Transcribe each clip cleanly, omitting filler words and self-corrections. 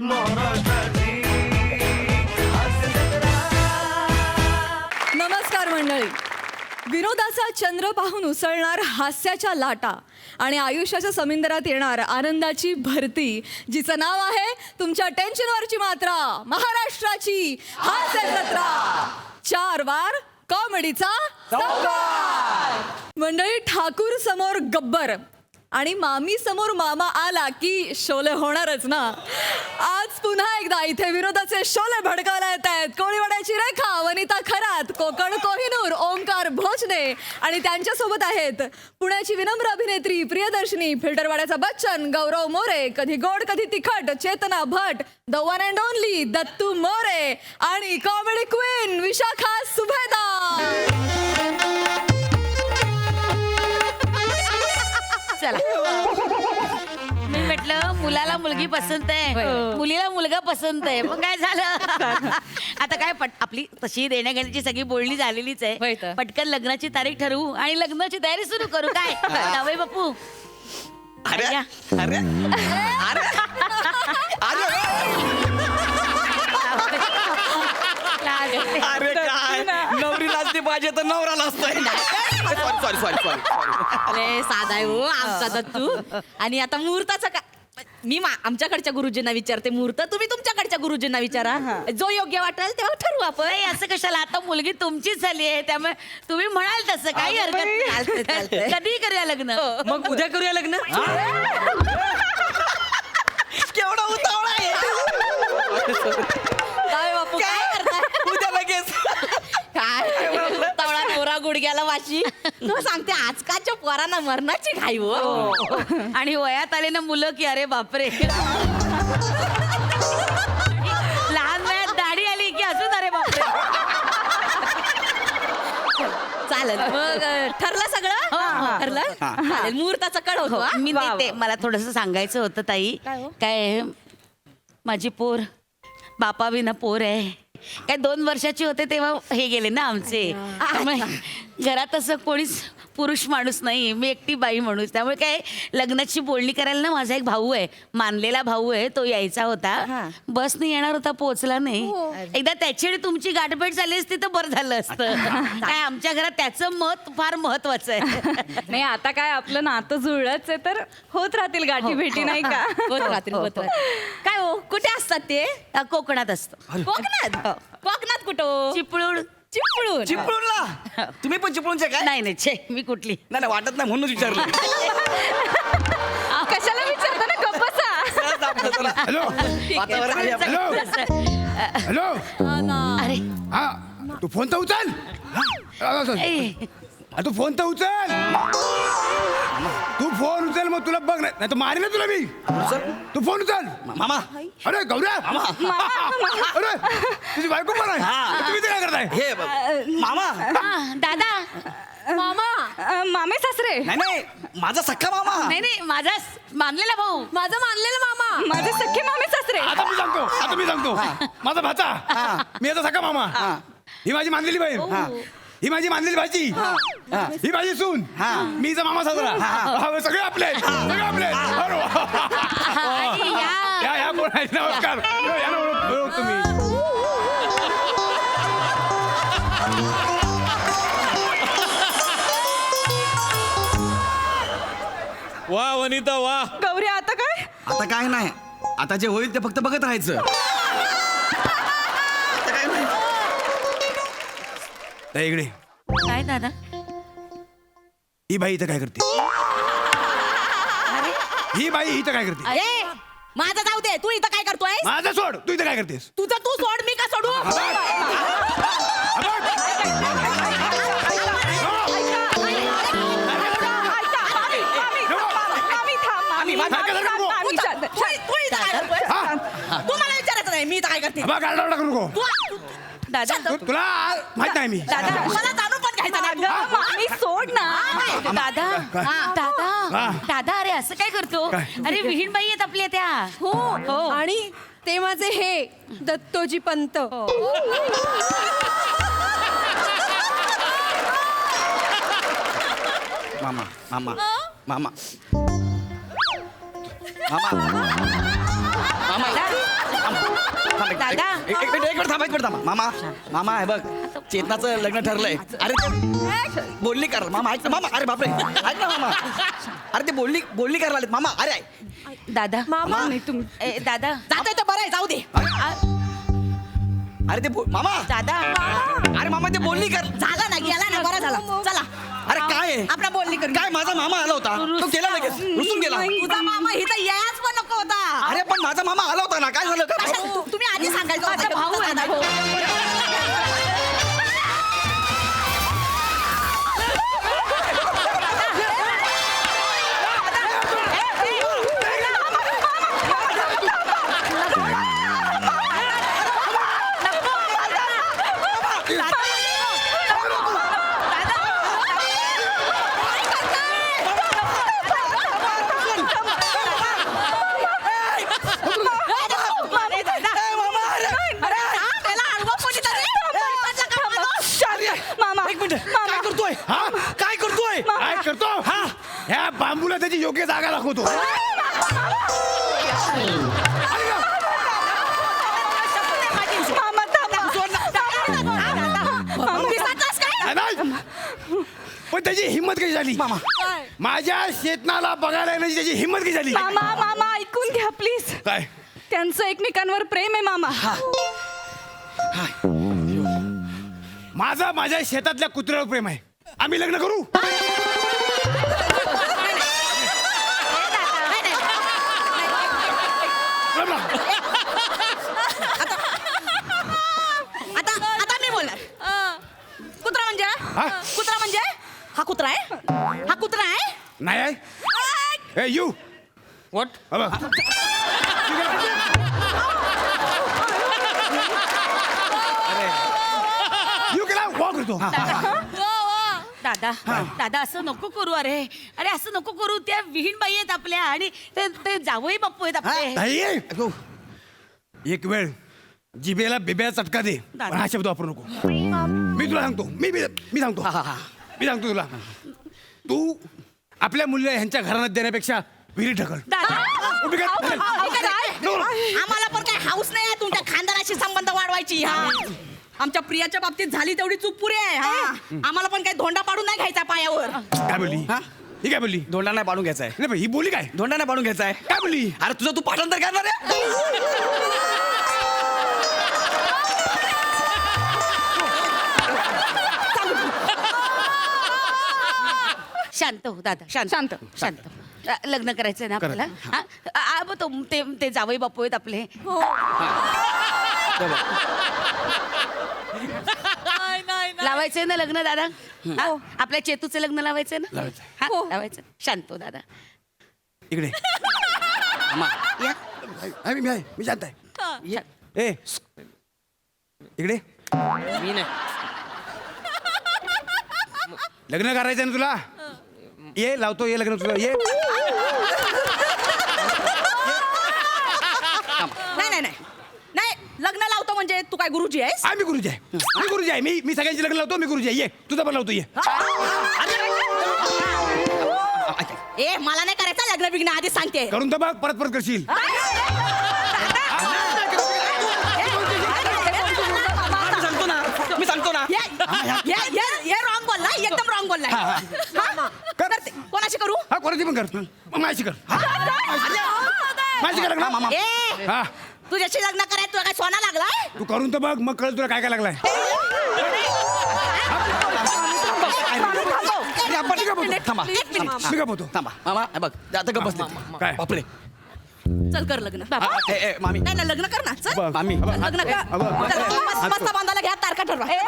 नमस्कार मंडळी. विनोदाचा चंद्र पाहून उसळणार हास्याच्या लाटा आणि आयुष्याच्या समुद्रात येणार आनंदाची भरती, जिचं नाव आहे तुमच्या टेन्शनवरची मात्रा, महाराष्ट्राची हास्य जत्रा. 4 वार कॉमेडीचा संवाद. मंडळी, ठाकूर समोर गब्बर आणि मामी समोर मामा आला की शोले होणारच ना. आज पुन्हा एकदा इथे विनोदाचे शोले भडकायला येत आहेत. कोळीवाड्याची रेखा, वनिता खरात, कोकण कोहिनूर, ओंकार भोजने आणि त्यांच्यासोबत आहेत पुण्याची विनम्र अभिनेत्री प्रियदर्शनी, फिल्टरवाड्याचा बच्चन गौरव मोरे, कधी गोड कधी तिखट Chetna Bhat, the one and only Dattu More आणि कॉमेडी क्वीन विशाखा सुभेदार. चला, मी म्हटलं मुलाला मुलगी पसंत आहे, मुलीला मुलगा पसंत आहे, मग काय झालं. आता काय आपली तशी देण्याघेण्याची सगळी बोलणी झालेलीच आहे. पटकन लग्नाची तारीख ठरवू आणि लग्नाची तयारी सुरू करू. काय जावई बापू? अरे अरे अरे अरे काय नवरी लाजली पाहिजे तर नवरा लाजतोय. सॉरी सॉरी सॉरी अरे साधा आहे हो आमचा दत्तू. आणि आता मुहूर्ताचं का मी आमच्याकडच्या गुरुजींना विचारते मुहूर्त, तुम्ही तुमच्याकडच्या गुरुजींना विचारा. जो योग्य वाटेल तेव्हा ठरवू आपण. असं कशाला, आता मुलगी तुमचीच झाली आहे, त्यामुळे तुम्ही म्हणाल तसं काही हरकत नाही. कधी करूया लग्न? मग उद्या करूया लग्न. केवढा उतावळा आहे. काय बापू काय करताय? उद्या लगेच काय तवळा नवरा गुडघ्याला वाशी. तू सांगते आजकालच्या पोरांना मरणाची घाई हो. आणि वयात आले ना मुलं की अरे बापरे, लहान वयात दाढी आली की अजून अरे बापरे. चालेल मग ठरलं सगळं? ठरलं चालेल. मुहूर्ताचं कळवतो मी देते. मला थोडंसं सांगायचं होतं ताई. काय माझी पोर बापा विना पोर आहे. काय 2 वर्षाची होते तेव्हा हे गेले ना आमचे. त्यामुळे घरात असं कोणीच पुरुष माणूस नाही, मी एकटी बाई माणूस. त्यामुळे काय लग्नाची बोलणी करायला ना माझा एक भाऊ आहे, मानलेला भाऊ आहे, तो यायचा होता. बसने येणार होता, पोहोचला नाही. एकदा त्याची आणि तुमची गाठभेट झाली असती तर बरं झालं असतं. काय आमच्या घरात त्याचं मत फार महत्वाचं आहे. नाही, आता काय आपलं नातं जुळलंच आहे तर होत राहतील गाठी भेटी, नाही का? होत राहतील, होत राहतील. काय हो, कुठे असतात ते? कोकणात असतो. कोकणात? कोकणात कुठं? चिपळूण. चिपळूण? चिपळूणला? तुम्ही पण चिपळूणचे काय? नाही नाही, छे मी कुठली नाही नाही, वाटत नाही म्हणूनच विचारलं. कशाला विचारता ना, गप्प बसा. सहज आपलं जरा. हॅलो वातावरण आहे आपलं. हॅलो. अरे हा, तू फोन तर उचल. तू फोन तर उचल. तू फोन उचल, मग तुला बघ नाही तर मारेल ना तुला मी. तू फोन उचल. मामा अरे गौऱ्या. अरे तुझी बायको पण आहे. तुम्ही ते काय करताय? हे मामा. दादा मामा, मामे सासरे. नाही नाही, माझा सख्खा मामा. नाही नाही, माझा मानलेला भाऊ. माझा मानलेला मामा. माझे सख्खे मामे सासरे. आता मी सांगतो माझा भाचा, मी याचा सखा मामा, ही माझी मानलेली बहीण, ही माझी मानलेली भाजी, ही माझी सून, मी हिचा मामा साजरा. सगळे आपले आहेत, सगळे आपले आहेत. आणि या कोण आहेत? नमस्कार. या ना, ओळख तुम्ही. वा वनिता वा. गौरी, आता काय? आता काय नाही, आता जे होईल ते फक्त बघत राहायचं. आता काय नाही. त्या इकडे काय दादा? ही बाई इथं काय करते? ही बाई इथं काय करते? अरे माझं जाऊ दे, तू इथं काय करतोय? माझं सोड, तू इथं काय करतेस? तुझं तू सोड, मी का सोडू? तू मला विचारायचं नाही मी इथं काय करते. दादा तुला माहित नाही मी. दादा मला जाणून पण घ्यायचं नाही. मी सोड ना. दादा दादा दादा, अरे असं काय करतो? अरे विहीण बाई आहेत आपल्या त्या. हो, आणि ते माझे हे दत्तोजी पंत. मामा मामा मामा मामा मामा मिनिट थांबा मामा मामा आहे बघ चेतनाचं लग्न ठरलंय अरे ते बोलणी कर मामा ऐक ना मामा अरे बापरे ऐक ना मामा अरे ते बोलणी करायला आलेत मामा अरे दादा मामा दादा जातोय तर बरं आहे जाऊ दे अरे ते मामा दादा अरे मामा ते बोलणी कर झाला ना गेला ना बरं झालं चला अरे काय आहे? आपला बोलणी कर काय माझा मामा आला होता तो गेला लगेच रुसून गेला तुझा मामा इथं यायच पण नको होता अरे पण माझा मामा आला होता ना काय झालं कशाला? तुम्ही आधी सांगायचं माझा होतं. भाऊ आहे ना, भाऊ. एक मिनिट काय करतोय हा काय करतोय काय करतो हा ह्या बांबूला त्याची योग्य जागा दाखवतो नाही. पण त्याची हिंमत कशी झाली मामा माझ्या शेतनाला बघायला येण्याची त्याची हिंमत कशी झाली मामा ऐकून घ्या प्लीज काय त्यांचं एकमेकांवर प्रेम आहे मामा माझा माझ्या शेतातल्या कुत्र्यावर प्रेम आहे आम्ही लग्न करू जमला. आता मी बोलणार कुत्रा म्हणजे हा? कुत्रा म्हणजे हा कुत्रा आहे हा कुत्रा आहे नाही आहे ए यू व्हॉट यू केला वॉक करतो दादा दादा असं नको करू अरे अरे असं नको करू त्या विहीण बाई आहेत आपल्या आणि ते जावई बाप्पू आहेत आपले नाही एक वेळ जिबेला बिब्या चटका दे पण हा शब्द वापरू नको मी तुला सांगतो मी सांगतो मी सांगतो तुला तू आपल्या मुलीला ह्यांच्या घराण्यात देण्यापेक्षा विहिरी ढकल उभी कर. आम्हाला पण काय हाऊस नाही आहे तुमच्या खानदाराशी संबंध वाढवायची हा आमच्या प्रियाच्या बाबतीत झाली तेवढी चूक पुरी आहे हा आम्हाला पण काही धोंडा पाडून नाही घ्यायचा पायावर काय बोलली ही काय बोलली धोंडा नाही पाडून घ्यायचा आहे नाही पण ही बोली काय धोंडा नाही पाडून घ्यायचा आहे काय बोलली अरे तुझं तू पाठांतर करणार आहे शांत हो दादा शांत शांत लग्न करायचंय ना आपल्याला हा? ते जावई बापू आहेत आपले लावायचंय ना लग्न दादा हा? आपल्या चेतूचं लग्न लावायचंय ना लावायचंय. हा, लावायचं शांत हो दादा इकडे या. मी शांत आहे ए इकडे मी नाही लग्न करायचं ना तुला ये लावतो ये लग्न तुला ये नाही लग्न लावतो म्हणजे तू काय गुरुजी आहेस मी गुरुजी आहे मी सगळ्यांची लग्न लावतो मी गुरुजी आहे ये तुझं पण लावतो ये ए मला नाही करायचं लग्न बिग्न आधीच सांगते करून तर बघ परत करशील मी सांगतो ना हे रॉंग बोललाय एकदम रॉंग बोललाय करते कोणाशी करू हा कोणाची पण कर मग माझी कर माझी कर लग्न ए हा तुझ्याशी लग्न करायचं तुला काय सोना लागलाय तू करून तर बघ मग कळलं तुला काय काय लागलाय थांबा मी का बोलतो थांबा मामा हे बघ आता गप बसले काय? बापरे चल कर लग्न मामी नाही ना लग्न कर ना चल बघ. मामी लग्न कर चल, मस्त बांधायला घ्या तारखा ठरवा ये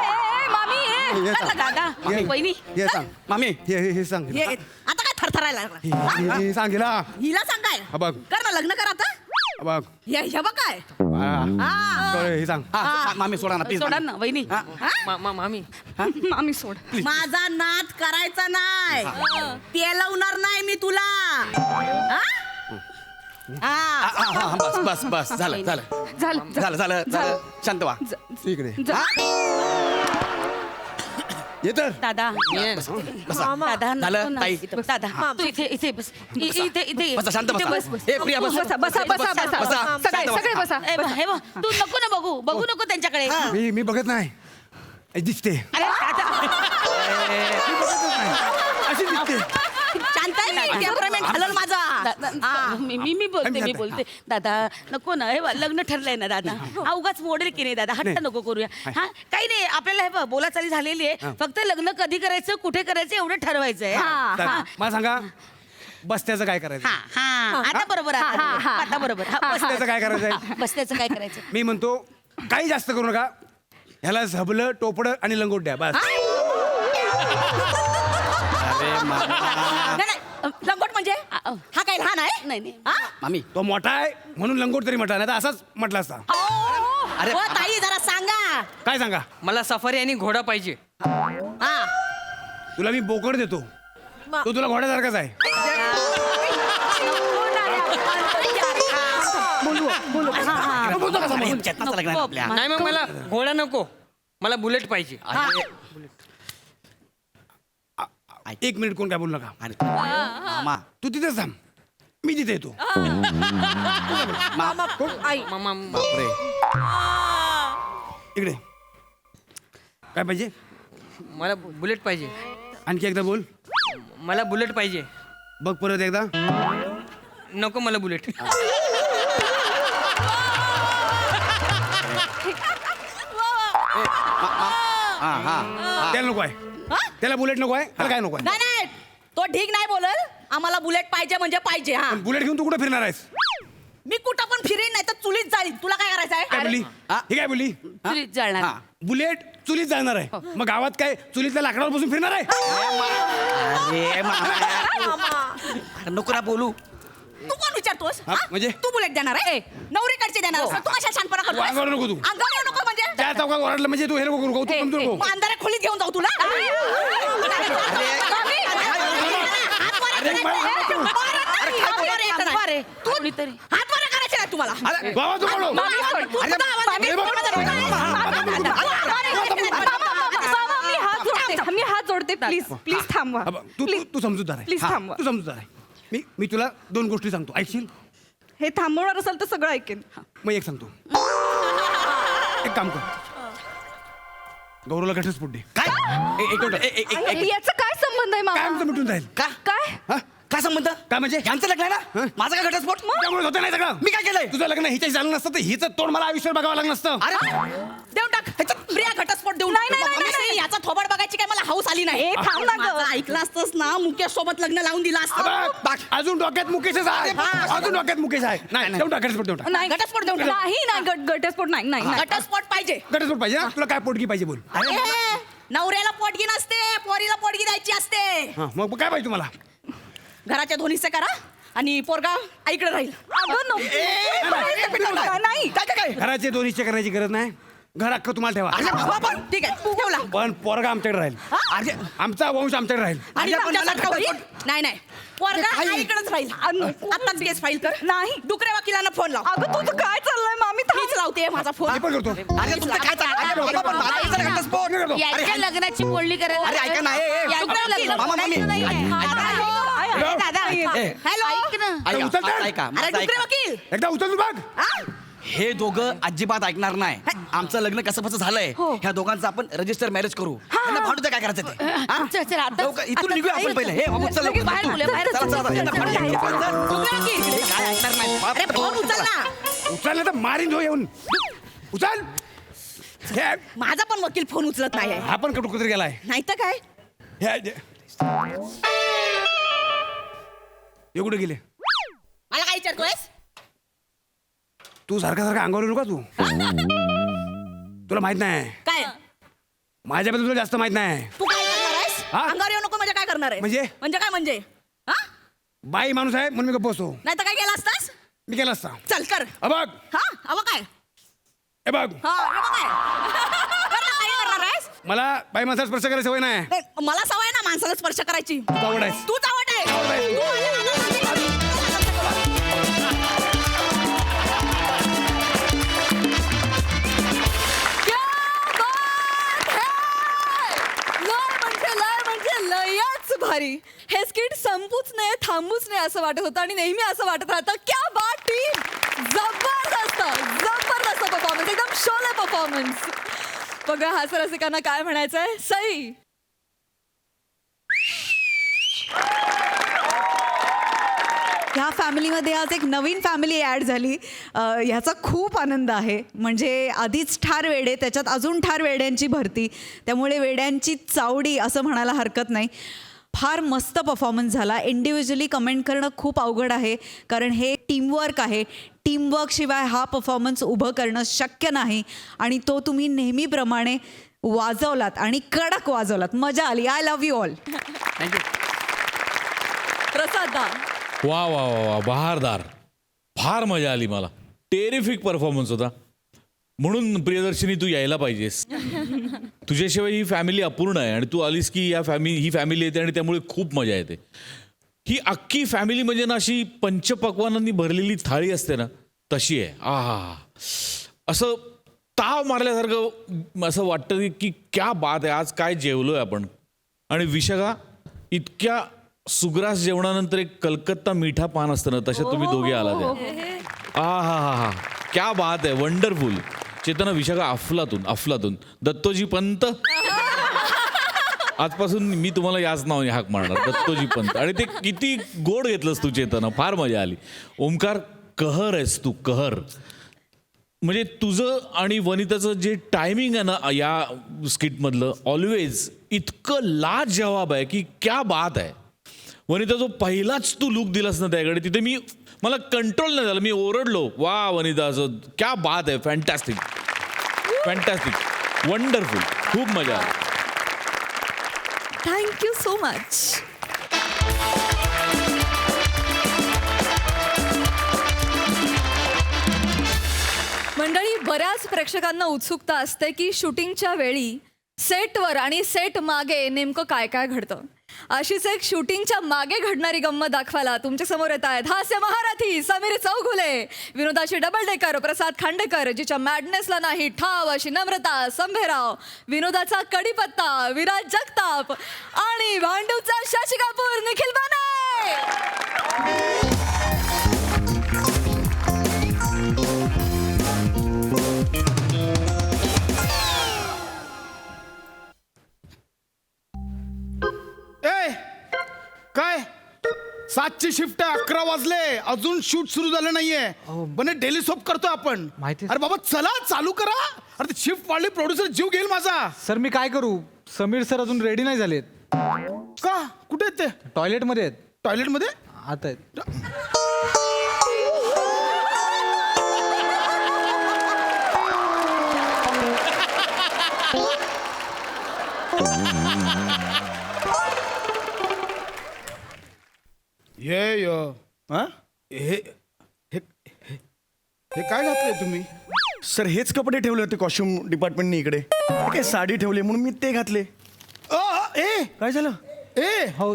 सांग. दादा ये. वहिनी हे सांग मामी हे सांग ये, आता काय थरथरायला लागला हे सांग हिला हिला सांगाय हा, बघ. कर ना लग्न कर आता बघ हे बघ काय हा. हा. हे सांग मामी सोडा ना प्लीज सोडा ना वहिनी मामी मामी सोड माझा नाद करायचा नाही पेलवणार नाही मी तुला हा? बस झालं शांत व्हा इकडे येतं दादा मी आहे ना. दादा झालं, नको ना. ताई. दादा तू इथे बस इथे बसा शांत इथे बसा हे प्रिया बस बसा, बसा, बसा, बसा. बसा. सगळे सगळे बसा. हे बघ, तू नको ना बघू नको त्यांच्याकडे मी बघत नाही दिसते अरे दादा मी बघतच नाही अशी दिसते शांत आहे टेम्परामेंट हलल माझा हा. मी बोलते दादा नको ना हे बघ, लग्न ठरलंय ना दादा हा उगाच मोडेल की नाही दादा हट्ट नको करूया हा काही नाही आपल्याला हे बघ बोलाचाली झालेली आहे फक्त लग्न कधी करायचं कुठे करायचं एवढं ठरवायचंय तर मला सांगा बस्त्याचं काय करायचं हा हा आता बरोबर आता बरोबर बस्त्याचं काय करायचंय बसत्याचं काय करायचं मी म्हणतो काही जास्त करू नका ह्याला झबलं टोपडं आणि लंगोट द्या बस अरे मामा नाही, नाही. लंगोट म्हणजे हा काय लहान आहे नाही हा? मामी तो मोठा आहे म्हणून लंगोट तरी म्हटला नाही तर असाच म्हटला असता अरे ओ ताई जरा सांगा काय सांगा मला सफारी आणि घोडा पाहिजे. हा तुला मी बोकड देतो तो तुला घोड्यासारखाच आहे बोलतो कसा म्हणून? चेतनाचं लग्न आहे ना आपल्या नाही मग मला घोडा नको मला बुलेट पाहिजे. अरे, एक मिनिट कोण काय बोलू नका अरे, मामा तू तिथेच थांब मी तिथे येतो मामा मामा बापरे इकडे काय पाहिजे मला बुलेट पाहिजे. आणखी एकदा बोल मला बुलेट पाहिजे. बघ परत एकदा नको मला बुलेट. हा हा त्याला नको आहे त्याला बुलेट नको आहे त्याला काय नको आहे नाही नाही तो ठीक नाही बोलल आम्हाला बुलेट पाहिजे म्हणजे पाहिजे हा पण बुलेट घेऊन तू कुठे फिरणार आहेस मी कुठं पण फिरेन नाही तर चुलीत जाईल तुला काय करायचं काय आहे बोलली ही काय बोलली चुलीत जाणार हा. बुलेट चुलीत जाणार आहे मग गावात काय चुलीतल्या लाकडावर बसून फिरणार आहे अरे मामा नको ना बोलू तू कोण विचारतोस हा, हा? म्हणजे? तू बुलेट देणार आहे नवरीकडचे देणार असं तू कशा शानपणा करतोस? अंगावर नको तू. अंगावर येऊ नको म्हणजे त्या चौकात ओरडलं म्हणजे तू हे नको करू तू पण तू नको मग अंधाऱ्या खोलीत घेऊन जाऊ तुला कोणीतरी हात वर करायचे नाही तुम्हाला अरे बाबा तू बोलो तू सुद्धा आवाज अरे मी हात जोडते प्लीज प्लीज थांबवा तू तू तू समजूतदार आहे Please हा, थांबवा. तू समजूतदार आहे मी तुला दोन गोष्टी सांगतो ऐकशील हे थांबवणार असेल तर सगळं ऐकेन मग एक सांगतो एक काम कर गौरवला घटस्फोट दे काय एक मिनिट, एक याचा काय संबंध आहे काय मामा आमचं मिटून जाईल का काय हा? काय संबंध काय म्हणजे यांचं लग्न आहे हं? ना माझा काय घटस्फोट त्यामुळे होतं नाही सगळं मी काय केलंय तुझं लग्न हिच्याशी झालं नसतं तर हिचं तोंड मला आयुष्यात बघावं लागलं नसतं अरे देऊन टाक ह्याच्यात प्रिया घटस्फोट देऊन नाही, टाक. नाही, नाही, मम्मी, नाही. याचा थोबाड बघायची काय मला हाऊस आली नाही ए, थांब ना गं. माझं ऐकलं असतंस ना मुकेश सोबत लग्न लावून दिलं असतं बघ, अजून डोक्यात मुकेशच आहे अजून डोक्यात मुकेश आहे नाही देऊन टाक घटस्फोट देऊन टाक नाही घटस्फोट देऊन टाक. नाही नाही घटस्फोट नाही नाही नाही. घटस्फोट पाहिजे घटस्फोट पाहिजे ना तुला काय पोटगी पाहिजे बोल ए, नवऱ्याला पोटगी नसते पोरीला पोटगी द्यायची असते हा मग काय पाहिजे तुम्हाला घराच्या दोन्ही करा आणि पोरगा आईकडे राहील अगं नको नाही काय घराचे दोन हिस्से करायची गरज नाही घर अख्खं तुम्हाला ठेवा अरे बाबा पण ठीक आहे ठेवला पण पोरगा आमच्याकडे राहील अरे आमचा वंश आमच्याकडे राहील आणि अरे, पण मला आमच्यासारखा होईल? घटस्फोट- नाही नाही पोरगा काही- आईकडेच राहील आताच केस फाईल कर नाही. डुकरे वकिलांना फोन लाव अगं तुझं काय चाललंय मामी मीच लावते माझा फोन मी पण करतो अरे तुमचं काय चाललंय? अरे बाबा, पण माझा कसा घटस्फोट मी करतो. याच्या लग्नाची बोलणी करायला अरे, ऐका ना, ए, ए, याच्या लग्न मामा, मामी. बोलायचं नाहीये. हॅलो. दादा ए, हॅलो ऐक ना ऐका, उचल तर. माझं ऐका, अरे माझं डुकरे ऐका. वकील एकदा उचल तू बघ हा? हे दोघं अजिबात ऐकणार नाही आमचं लग्न कसं कसं झालंय ह्या दोघांचं आपण रजिस्टर मॅरेज करू त्यांना भांडू द्या काय करायचं ते हा? चल, आता- लवकर, इथून आता निघूया आपण बाहेर पहिले हे बाबू चल लवकर. बाहेर बोलूया, बाहेर चला, चला, चला. यांना भांडू द्या. डुकरे वकील हे काय ऐकणार नाही अरे फोन उचल ना उचल नाही तर मारीन जो येऊन उचल हे माझा पण वकील फोन उचलत नाही हा पण कटू कुठे गेलाय नाही तर काय हे कुठे गेले मला काय विचारतोयस तू सारखा सारखा अंगावर येऊ का तू तुला माहित नाही काय माझ्याबद्दल तुला जास्त माहित नाही तू काय करणार आहेस हा? अंगावर येऊ नको म्हणजे काय करणार आहे म्हणजे? म्हणजे काय म्हणजे हा बाई माणूस आहे म्हणून मी गप्प बसतो नाही तर काय केलं असतास मी केला असता चल कर बघ हा अव काय हे बघ हा अव काय कर ना, काय करणार आहेस मला बाई माणसाला स्पर्श करायची सवय नाही नाही, मला सवय ना माणसाला स्पर्श करायची तू आवड आहेस तूच आवड आहे आवड आहे. तू माझ्या नादाला क्या बात है! थांबूच नाही असं वाटत होतं आणि नेहमी असं वाटत राहतं क्या बात टीम, जबरदस्त जबरदस्त परफॉर्मन्स, एकदम शोले परफॉर्मन्स. बघा हास्य रसिकांना काय म्हणायचंय. सई, ह्या फॅमिलीमध्ये आज एक नवीन फॅमिली ॲड झाली, ह्याचा खूप आनंद आहे. म्हणजे आधीच ठार वेडे, त्याच्यात अजून ठार वेड्यांची भरती, त्यामुळे वेड्यांची चावडी असं म्हणायला हरकत नाही. फार मस्त परफॉर्मन्स झाला. इंडिव्हिज्युअली कमेंट करणं खूप अवघड आहे, कारण हे टीमवर्क आहे. टीमवर्कशिवाय हा परफॉर्मन्स उभं करणं शक्य नाही आणि तो तुम्ही नेहमीप्रमाणे वाजवलात आणि कडक वाजवलात. मजा आली. I love you all. Thank you. Prasad दा. वा वा वा वा, बहारदार. फार मजा आली मला. टेरिफिक परफॉर्मन्स होता. म्हणून प्रियदर्शनी तू यायला पाहिजेस. तुझ्याशिवाय ही फॅमिली अपूर्ण आहे आणि तू आलीस की ही फॅमिली येते आणि त्यामुळे खूप मजा येते. ही अख्खी फॅमिली म्हणजे ना अशी पंचपक्वानांनी भरलेली थाळी असते ना, तशी आहे. आहा, असं ताव मारल्यासारखं असं वाटतं की क्या बात आहे, आज काय जेवलोय आपण. आणि विशाखा, इतक्या सुग्रास जेवणानंतर एक कलकत्ता मिठा पान असतं ना, तशा तुम्ही दोघे आला त्या. हा हा हा हा, क्या बात आहे, वंडरफुल. चेतना, विशाखा, अफलातून. दत्तोजी पंत, आजपासून मी तुम्हाला याच नावाने हाक मारणार, दत्तोजी पंत. आणि ते किती गोड घेतलंस तू चेतना, फार मजा आली. ओमकार, कहर आहेस तू, कहर. म्हणजे तुझं आणि वनिताचं जे टायमिंग आहे ना या स्किटमधलं, ऑलवेज इतकं लाजवाब आहे की क्या बात आहे. वनिता, जो पहिलाच तू लुक दिलास ना त्याकडे, तिथे मला कंट्रोल नाही झालं, मी ओरडलो, वा वनिता, असं क्या बात आहे, फॅन्टॅस्टिक, वंडरफुल, खूप मजा आली. Thank you so much. मंडळी, बऱ्याच प्रेक्षकांना उत्सुकता असते की शूटिंगच्या वेळी सेटवर आणि सेट मागे नेमकं काय काय घडतं. अशीच एक शूटिंगच्या मागे घडणारी गंमत दाखवायला तुमच्या समोर येत आहेत हास्य महारथी समीर चौघुले, विनोदाची डबल डेकर प्रसाद खांडेकर, जिच्या मॅडनेसला नाही ठाव अशी नम्रता संभेराव, विनोदाचा कडीपत्ता विराज जगताप आणि भांडूपचा शशी कपूर निखिल बाने. काय 7ची शिफ्ट, 11 वाजले, अजून शूट सुरू झालं नाहीये. पण डेली सोप करतो आपण. माहिती. अरे बाबा चला, चालू करा. अरे शिफ्ट वाढली, प्रोड्युसर जीव घेईल माझा. सर मी काय करू, समीर सर अजून रेडी नाही झालेत. का, कुठे आहेत ते? टॉयलेट मध्ये आहेत. टॉयलेटमध्ये? आता आहेत. हे काय घातलंय तुम्ही? सर हेच कपडे ठेवले होते कॉस्ट्युम डिपार्टमेंटने इकडे. काय साडी ठेवली म्हणून मी ते घातले. ए काय झालं? ए हो.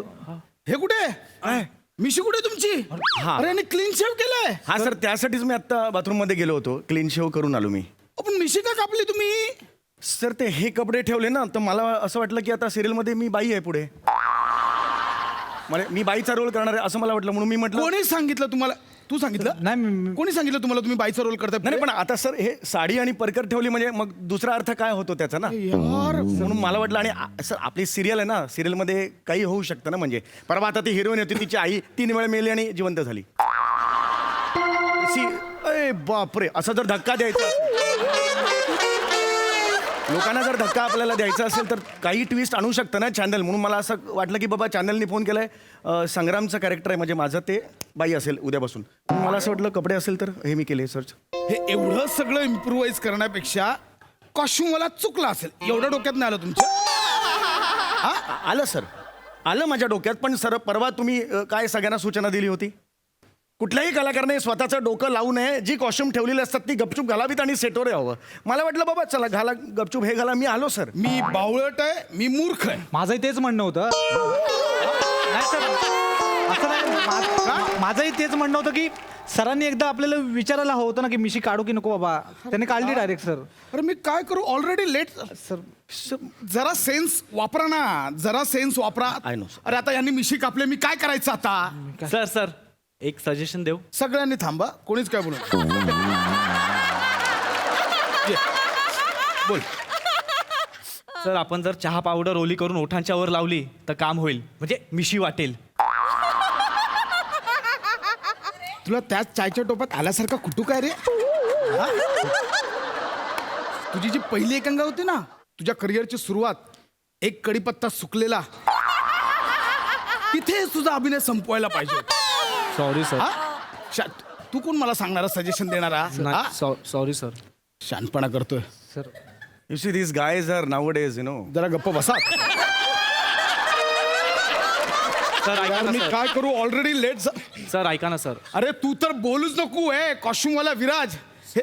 हे कुठे? काय? मिशी कुठे तुमची? हा. अरे, आणि क्लीन शेव केलंय. हा सर, त्यासाठीच मी आता बाथरूम मध्ये गेलो होतो, क्लीन शेव करून आलो मी. पण मिशी का कापली तुम्ही? सर ते हे कपडे ठेवले ना, तर मला असं वाटलं की आता सिरियल मध्ये मी बाई आहे पुढे, मी बाईचा रोल करणार आहे असं मला वाटलं, म्हणून मी म्हटलं. कोणी सांगितलं तुम्हाला? तू सांगितलं? नाही, कोणी सांगितलं तुम्हाला तुम्ही बाईचा रोल करताय? नाही पण आता सर हे साडी आणि परकर ठेवली म्हणजे मग दुसरा अर्थ काय होतो त्याचा ना यार, म्हणून मला वाटलं. आणि सर आपली सिरियल आहे ना, सिरियलमध्ये काही होऊ शकतं ना. म्हणजे परवा आता ती हिरोईन होती, तिची आई 3 वेळा मेली आणि जिवंत झाली. अरे बापरे, असा जर धक्का द्यायचा, लोकांना जर धक्का आपल्याला द्यायचा असेल तर काही ट्विस्ट आणू शकतं ना चॅनल. म्हणून मला असं वाटलं की बाबा चॅनलने फोन केलाय, संग्रामचं कॅरेक्टर आहे म्हणजे माझं, ते बाई असेल उद्यापासून. मला असं वाटलं कपडे असेल तर हे मी केले सर्च. हे एवढं सगळं इम्प्रुव्हाइज करण्यापेक्षा कॉस्ट्युम मला चुकला असेल, एवढं डोक्यात नाही आलं तुमच्या? आलं सर, आलं माझ्या डोक्यात. पण सर परवा तुम्ही काय सगळ्यांना सूचना दिली होती, कुठल्याही कलाकाराने स्वतःचं डोकं लावू नये, जी कॉस्ट्युम ठेवलेली असतात ती गपचूप घालावीत आणि सेटवर यावं. मला वाटलं बाबा चला घाला गपचूप, हे घाला. मी आलो सर. मी बावळट आहे, मी मूर्ख आहे. माझंही तेच म्हणणं होतं. नाही सर, असं नाही माझंही तेच म्हणणं होतं की सरांनी एकदा आपल्याला विचारायला हवं होतं ना की मिशी काढू की नको बाबा. त्याने काढली डायरेक्ट सर. अरे मी काय करू ऑलरेडी लेट. जरा सेन्स वापरा ना, जरा सेन्स वापरा. I know, sir. अरे आता यांनी मिशी कापले, मी काय करायचं आता? सर एक सजेशन देऊ. सगळ्यांनी थांबा, कोणीच काय बोलू बोल. सर आपण जर चहा पावडर ओली करून ओठांच्या वर लावली तर काम होईल, म्हणजे मिशी वाटेल. तुला त्याच चायच्या टोपात आल्यासारखा कुठू काय रे? हा? तुझी जी पहिली एकांगा होती ना, तुझ्या करिअरची सुरुवात, एक कडीपत्ता सुकलेला, तिथे तुझा अभिनय संपवायला पाहिजे होता. Sorry sir. हा? तू कोण मला सांगणारा, सजेशन देणारा? हा? Sorry sir. शहाणपणा करतोय. Sir you see this guys are nowadays, you know. जरा गप्प बसा. सर ऐका यार, ना मी सर. काय करू, ऑलरेडी लेट. सर ऐका ना सर. अरे तू तर बोलूच नको. कॉस्ट्युमवाला विराज, हे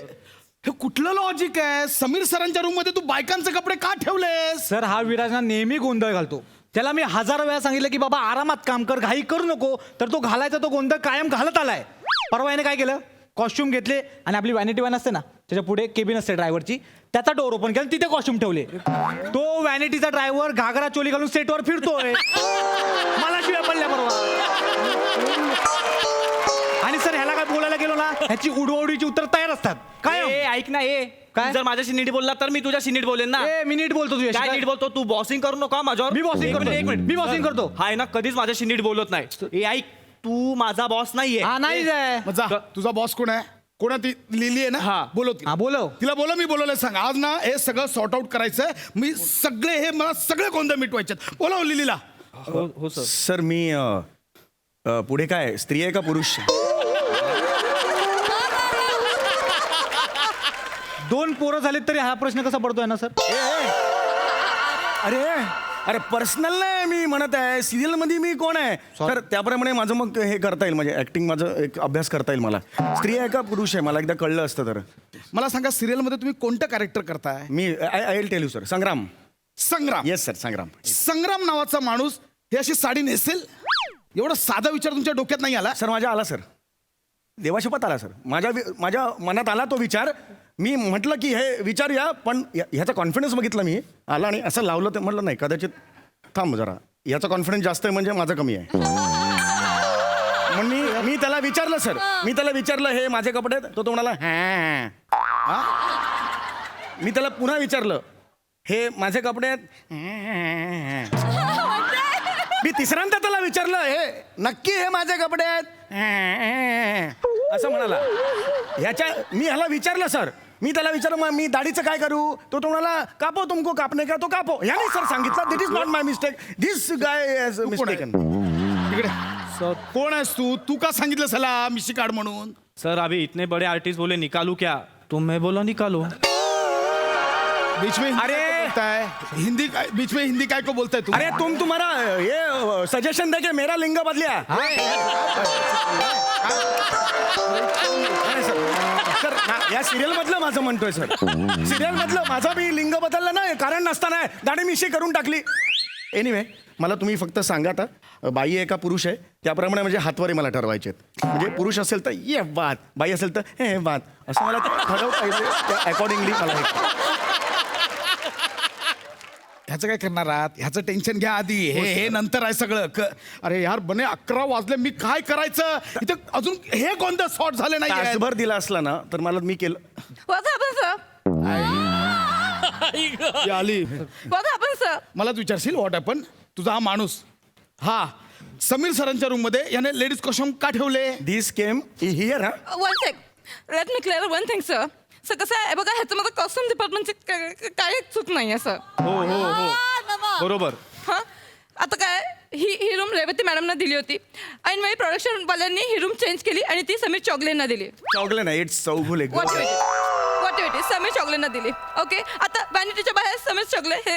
कुठलं लॉजिक आहे? समीर सरांच्या रूम मध्ये तू बायकांचे कपडे का ठेवलेस? सर हा विराज ना नेहमी गोंधळ घालतो. त्याला मी 1000 वेळा सांगितलं की बाबा आरामात काम कर, घाई करू नको, तर तो घालायचा तो गोंधळ कायम घालत आलाय. परवा याने काय केलं, कॉस्ट्युम घेतले आणि आपली व्हॅनिटी व्हॅन असते ना, त्याच्या पुढे केबिन असते ड्रायव्हरची, त्याचा डोर ओपन केला, तिथे कॉस्ट्युम ठेवले. तो व्हॅनिटीचा ड्रायव्हर घागरा चोली घालून सेटवर फिरतोय. मला शिवाय पडल्या परवा. आणि सर ह्याला काय बोलायला गेलो ना, ह्याची उडवडीची उत्तर तयार असतात काय. ऐक ना काय? जर माझ्याशी नीट बोलला तर मी तुझ्याशी नीट बोलेन ना. मी नीट बोलतो तुझ्याशी. काय नीट बोलतो? तू बॉसिंग करू नको माझ्यावर. मी bossing एक करतो. मिनिट, एक मिनिट. मी bossing करतो. हाय ना, कधीच माझ्याशी नीट बोलत नाही. ऐक, तू माझा बॉस नाहीये. हा नाही जाय. मग जा, तुझा बॉस कोण आहे? कोणा ती लिहिली आहे ना? हा. बोलव हा बोलव. तिला बोला, मी बोलवलं सांग. आज ना हे सगळं सॉर्ट आउट करायचं. मी सगळे हे मला सगळे गोंधळ मिटवायचे. बोलाव लिलीला. हो सर. सर मी पुढे काय, स्त्री आहे का पुरुष? 2 पोरं झालेत तरी हा प्रश्न कसा पडतोय ना सर? अरे अरे पर्सनल नाही मी म्हणत आहे, सिरियल मध्ये मी कोण आहे तर त्याप्रमाणे माझं मग हे करता येईल, म्हणजे ऍक्टिंग माझं एक अभ्यास करता येईल मला. स्त्री आहे का पुरुष आहे मला एकदा कळलं असतं तर. मला सांगा, सिरियल मध्ये तुम्ही कोणतं कॅरेक्टर करताय? मी I will tell you sir. Sangram. Sangram. Yes sir, Sangram. Sangram नावाचा माणूस हे अशी साडी नेसेल? एवढा साधा विचार तुमच्या डोक्यात नाही आला? सर माझ्या आला सर, देवाशपथ आला सर. माझ्या मनात आला तो विचार. मी म्हटलं की हे विचारूया, पण ह्याचा कॉन्फिडन्स बघितला मी, आला आणि असं लावलं ते म्हटलं नाही कदाचित थांब जरा, याचा कॉन्फिडन्स जास्त आहे म्हणजे माझं कमी आहे. म्हणून मी त्याला विचारलं सर, मी त्याला विचारलं हे माझे कपडे आहेत? तो म्हणाला हा. मी त्याला पुन्हा विचारलं हे माझे कपडे आहेत? मी तिसऱ्यांदा त्याला विचारलं हे नक्की हे माझे कपडे आहेत? असं म्हणाला. मी ह्याला विचारलं सर, मी त्याला विचारलं मग मी दाढीचं काय करू? तो म्हणाला कापो, तुमको कापणे का तो कापो. याने सर सांगितलं that is not my mistake, this guy has mistaken. इकडे कोण आहेस तू? तू का सांगितलं सला मिशी काढ म्हणून? सर अभी इतने बड़े आर्टिस्ट बोले निकालू क्या, तो मैं बोला निकालो. बीच में अरे! है हिंदी बीच में हिंदी काय को बोलताय तू? अरे तुम्हारा ये सजेशन दे के मेरा लिंग बदलिया. सर या सिरियल मधलं माझं म्हणतोय सर, सिरियल मधलं माझं मी लिंग बदललं ना, कारण नसताना दाढी मिशी करून टाकली. एनिवे मला तुम्ही फक्त सांगा आता बाई आहे का पुरुष आहे, त्याप्रमाणे म्हणजे हातवारे मला ठरवायचे आहेत. म्हणजे पुरुष असेल तर ये बात, बाई असेल तर हे बात, असं मला ठरवता पाहिजे. त्या अकॉर्डिंगली मला ह्याचं काय करणार आहात? ह्याचं टेन्शन घ्या आधी, हे नंतर आहे सगळं. अरे यार बने 11 वाजले, मी काय करायचं इथं? अजून हे कोणतं शॉर्ट झाले नाही. तासभर दिला असला ना तर मला मी केलं. आली मलाच विचारशील व्हॉट हॅपन? तुझा हा माणूस हा समीर सरांच्या रूम मध्ये याने लेडीज कॉस्ट्युम का ठेवले? This came here. हा one sec, let me clear one thing sir. Sir कसं आहे बघा, ह्याचं माझं कॉस्ट्युम डिपार्टमेंटची काही चूक नाही आहे सर. हो बरोबर. हां आता काय, ही रूम रेवती मॅडमना दिली होती आणि वेळी प्रोडक्शनवाल्यांनी ही रूम चेंज केली आणि ती समीर चौगलेंना दिली. चौगले नाही, इट्स चौगुले. वॉट समीर चौगलेंना दिली. ओके, आता व्हॅनिटीच्या बाहेर समीर चौगले हे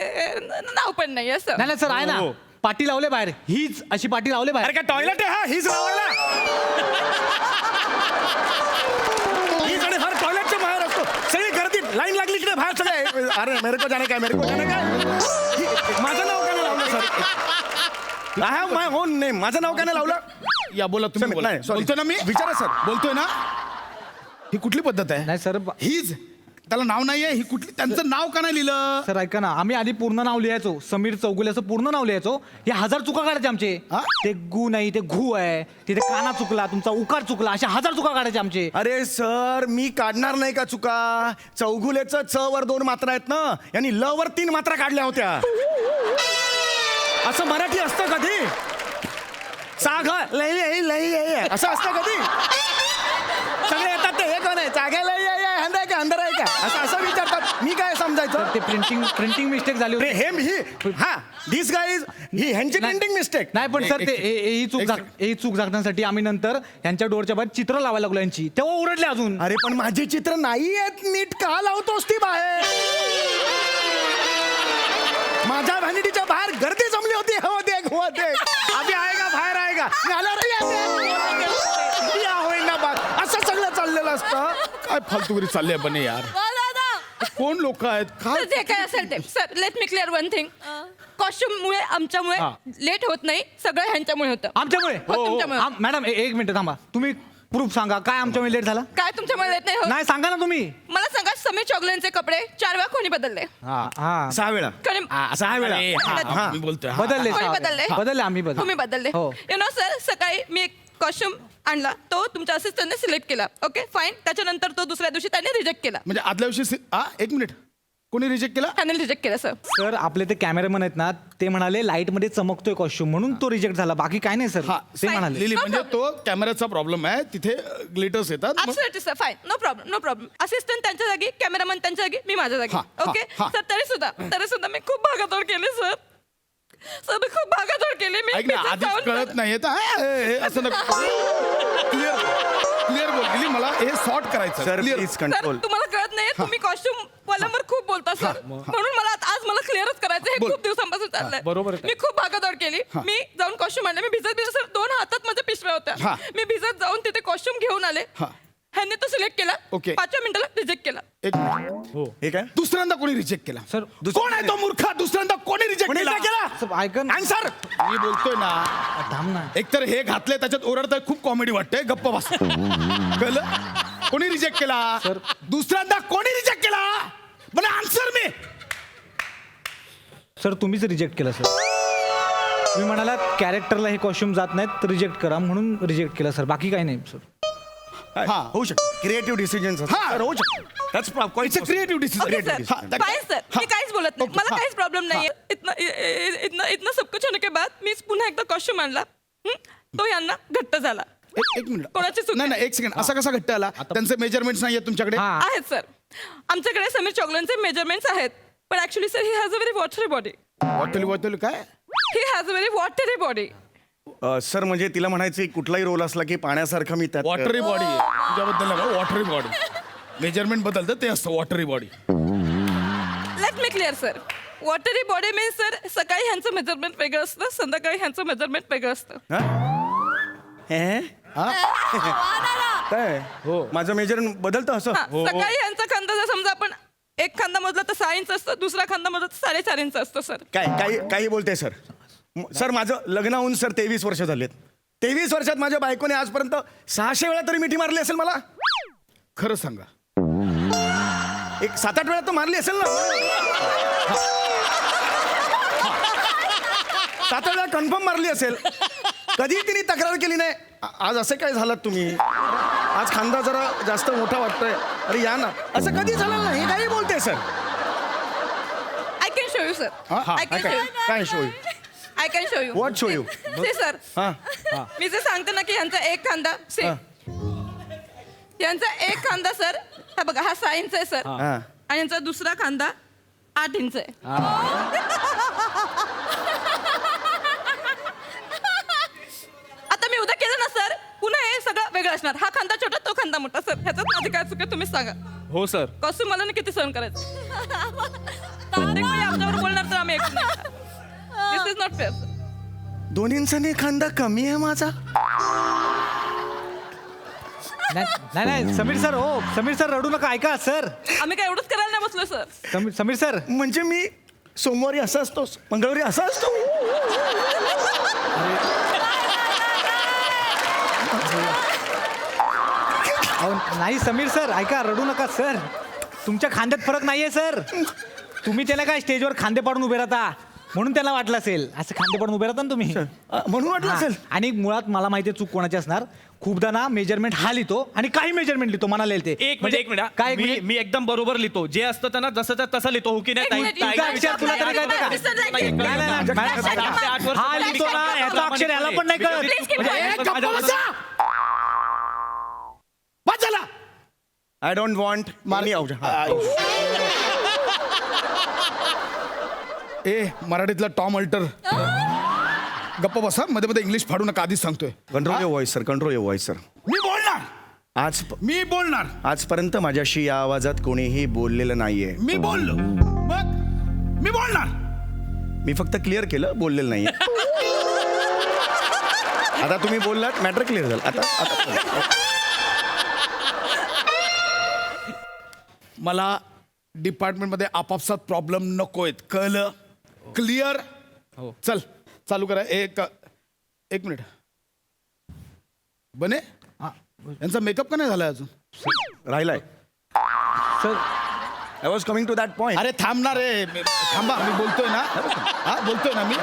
नाव पण नाही आहे सर. नाही सर आहे ना, पाटी लावले बाहेर, हीच अशी पाटी लावले बाहेर. अरे काय टॉयलेट आहे हा? हीच लावायला हीच आणि हर टॉयलेटच्या बाहेर असतो. सगळी गर्दी लाईन लागली इकडे बाहेर सगळे. अरे मेरे को जाने काय, मेरे को जाने काय. माझं नाव काय लावलं sir? I have my on name. माझं नाव काय लावलं? या बोला तुम्ही समीर, बोला. नाही, sorry. बोलतोय ना मी विचारा सर. बोलतोय ना ही कुठली पद्धत आहे नाही सर हीच त्याला नाव नाहीये ही कुठली त्यांचं नाव का नाही लिहिलं सर ऐका ना आम्ही आधी पूर्ण नाव लिहायचो समीर चौगुले असं पूर्ण नाव लिहायचो हे 1000 चुका काढायचे आमचे हा? ते गु नाही ते घू आहे तिथे काना चुकला तुमचा उकार चुकला अशा 1000 चुका काढायचे आमचे अरे सर मी काढणार नाही का चुका चौगुलेचं च वर 2 मात्रा आहेत ना यांनी ल वर 3 मात्रा काढल्या होत्या असं मराठी असतं कधी साघ लई लई असं असतं कधी सगळे येतात ते हे कोण आहे चागे लई अंदर आहे का अंदर आहे का असं विचारतात मी काय समजायचं ते प्रिंटिंग मिस्टेक झाली अरे होती ही हा दिस गाईज ही ह्यांची प्रिंटिंग मिस्टेक नाही पण सर ते ही चूक झाकण्यासाठी आम्ही नंतर यांच्या डोरच्या बाहेर चित्र लावायला लागलो यांची तेव्हा ओरडले अजून अरे पण माझी चित्र नाही आहेत नीट का लावतोस ती बाहेर माझ्या व्हॅनिटीच्या बाहेर गर्दी जमली होती हो देख आधी आहे का बाहेर आहे का मी आल्यावर या होईना बात असं सगळं चाललेलं असतं काय फालतूगिरी चालली आहे बने यार कोण लोक आहेत तर जे काय असेल ते sir late me clear one thing costume मुळे आमच्यामुळे लेट होत नाही सगळं ह्यांच्यामुळे होतं आमच्यामुळे हो, तुमच्यामुळे. मॅडम एक मिनिट थांबा तुम्ही प्रूफ सांगा काय आमच्यामुळे लेट झाला काय तुमच्यामुळे लेट नाही होत नाही सांगा ना तुम्ही मला सांगा समीर चौगलेंचे कपडे 4 वेळा कोणी बदलले हा 6 वेळा कोणी 6 वेळा हा, मी बोलतोय हा. बदलले कोणी बदलले? बदलले आम्ही तुम्ही बदलले हो यु नो सर सकाळी मी एक कॉस्ट्युम आणला तो तुमच्या असिस्टंटने सिलेक्ट केला ओके फाईन त्याच्यानंतर तो दुसऱ्या दिवशी त्याने रिजेक्ट केला म्हणजे आदल्या दिवशी एक मिनिट कोणी रिजेक्ट केला त्याने रिजेक्ट केला सर सर आपले ते कॅमेरामन आहेत ना ते म्हणाले लाईट मध्ये चमकतोय कॉस्ट्युम म्हणून तो रिजेक्ट झाला बाकी काय नाही सर हा ते म्हणाले लिली No म्हणजे problem. तो कॅमेराचा प्रॉब्लेम आहे तिथे ग्लिटर्स येतात मग- absolutely sir fine no problem assistant त्यांच्या जागी कॅमेरामॅन त्यांच्या जागी मी माझ्या जागी हा, हा, ओके हा. सर तरी सुद्धा मी खूप भागादौड केली सर मी खूप भागादौड केली मी ऐक ना तिथे आधीच जाऊन- कळत नाही असं नको क्लिअर बोल लिली मला हे सॉर्ट करायचं sir clear please sir control तुम्हाला कळत नाहीये तुम्ही कॉस्ट्युम वाल्यावर खूप बोलता सर म्हणून मला आज मला क्लिअरच करायचं हे बोल. खूप दिवसांपासून चाललंय बरोबर आहे. मी खूप भागादौड केली मी जाऊन कॉस्ट्युम आणले मी भिजत सर 2 हातात माझ्या पिशव्या हा. होत्या मी भिजत जाऊन तिथे कॉस्ट्युम घेऊन आले हा. ह्यांनी तो सिलेक्ट केला Okay. 5 मिनिटाला रिजेक्ट केला एक मिनिट. हे काय दुसऱ्यांदा कोणी रिजेक्ट केला सर, कोण आहे तो मूर्ख दुसऱ्यांदा कोणी रिजेक्ट कोणी केला reject केला? सर, ऐका ना. आन्सर मी बोलतोय ना थांब ना एकतर हे घातलंय त्याच्यात ओरडतंय खूप कॉमेडी वाटतंय गप्प बस कळलं कोणी रिजेक्ट केला सर. दुसऱ्यांदा कोणी रिजेक्ट केला मला आन्सर मी सर तुम्हीच रिजेक्ट केलं सर तुम्ही म्हणालात कॅरेक्टरला हे कॉस्ट्युम जात नाहीत तर रिजेक्ट करा म्हणून रिजेक्ट केलं सर बाकी काही नाही सर हा होऊ शकतं क्रिएटिव्ह डिसिजन हा. होऊ शकतं That's quite इट्स अ possible. Creative okay decision sir fine sir मी काहीच बोलत नाही मला काहीच प्रॉब्लेम नाही इतना सब कुछ होने के बाद मी पुन्हा एकदा कॉस्ट्युम आणला तो यांना घट्ट झाला एक मिनिट कोणाची चूक नाही नाही एक सेकंड असा कसा घट्ट आला त्यांचे मेजरमेंट्स नाही आहेत तुमच्याकडे हा आहेत सर आमच्याकडे समीर चौगलेंचे मेजरमेंट्स आहेत पण actually sir he has a very watery body वाटली काय he has a very watery body sir म्हणजे तिला म्हणायचं की कुठलाही रोल असला की पाण्यासारखं मी त्यात वॉटरी बॉडी तुझ्याबद्दल नाही वॉटरी बॉडी मेजरमेंट बदलतं ते असतं watery body let me clear sir watery body means sir सकाळी ह्यांचं मेजरमेंट वेगळं असतं संध्याकाळी ह्यांचं मेजरमेंट वेगळं असतं हे? काय हो माझं मेजर बदलतं असं हा, सकाळी ह्यांचा खांदा जर समजा आपण एक खांदा मोजला तर 6 इंच असतं दुसरा खांदा मोजला तर 4.5 इंच असतं सर काय काही काही बोलते सर सर माझं लग्न होऊन सर 23 वर्ष झालेत 23 वर्षात माझ्या बायकोने आजपर्यंत 600 वेळा तरी मिठी मारली असेल मला खरं सांगा एक 7-8 वेळा तर मारली असेल ना 7 वेळा कन्फर्म मारली असेल कधी तिने तक्रार केली नाही आज असं काय झालात तुम्ही आज खांदा जरा जास्त मोठा वाटतोय अरे या ना असं कधी झालं नाही हे काही बोलते sir I can show you sir I can show काय show you I can show you what show you say sir हा मी जे सांगते ना की ह्यांचा एक खांदा से यांचा एक खांदा सर हा बघा हा 6 इंच आहे सर हा आणि यांचा दुसरा खांदा 8 इंच आहे आता मी उद्या केलं ना सर पुन्हा हे सगळं वेगळं असणार हा खांदा छोटा तो खांदा मोठा सर ह्याच्यात माझी काय चुकी आहे तुम्हीच सांगा हो सर कॉस्ट्युम मला किती सहन करायचं प्रत्येक वेळी आमच्यावर बोलणार तर आम्ही ऐकू दिस इज नॉट फेअर दोन्हींचा खांदा कमी आहे माझा नाही नाही समीर सर हो समीर सर रडू नका ऐका सर आम्ही काय एवढंच करायला नाही बसलो सर समीर सर म्हणजे मी सोमवारी असा असतो मंगळवारी असा असतो नाही समीर सर ऐका रडू नका सर तुमच्या खांद्यात फरक नाहीये सर तुम्ही त्याला काय स्टेजवर खांदे पाडून उभे राहता म्हणून त्याला वाटलं असेल असं खांदे पाडून उभे राहता ना तुम्ही म्हणून वाटलं हा. असेल. आणि मुळात मला माहिती आहे चूक कोणाची असणार खूपदा ना मेजरमेंट हा लिहितो आणि काही मेजरमेंट लिहितो मनाला येईल ते एक म्हणजे मिनिट काय एक मी मिनिट? मी एकदम बरोबर लिहितो जे असतं त्यांना जसं तसं लिहितो हो की नाही ताई? तुझा अक्षर तुला तरी कळतं का? नाही, नाही, नाही, मॅडम, हा लिहितो ना याचा अक्षर याला पण नाही कळत वाचायला आय डोंट वॉन्ट मारणी ए मराठीतला टॉम अल्टर गप्प बसा मध्ये मध्ये इंग्लिश फाडू नका आधीच सांगतोय control your voice sir control your voice sir. मी बोलणार मी बोलणार आजपर्यंत माझ्याशी या आवाजात कोणीही बोललेलं नाहीये. मी बोललो मग मी बोलणार मी फक्त क्लिअर केलं बोललेलं नाहीये. आता तुम्ही बोललात मॅटर क्लिअर झालं. आता मला डिपार्टमेंटमध्ये आपापसात प्रॉब्लेम नकोयत कळलं क्लिअर चल चालू करा एक मिनिट बने यांचा मेकअप का नाही झालाय अजून राहिलाय. Sir I was coming to that point. अरे थांबणार रे थांबा मी बोलतोय ना हा बोलतोय ना मी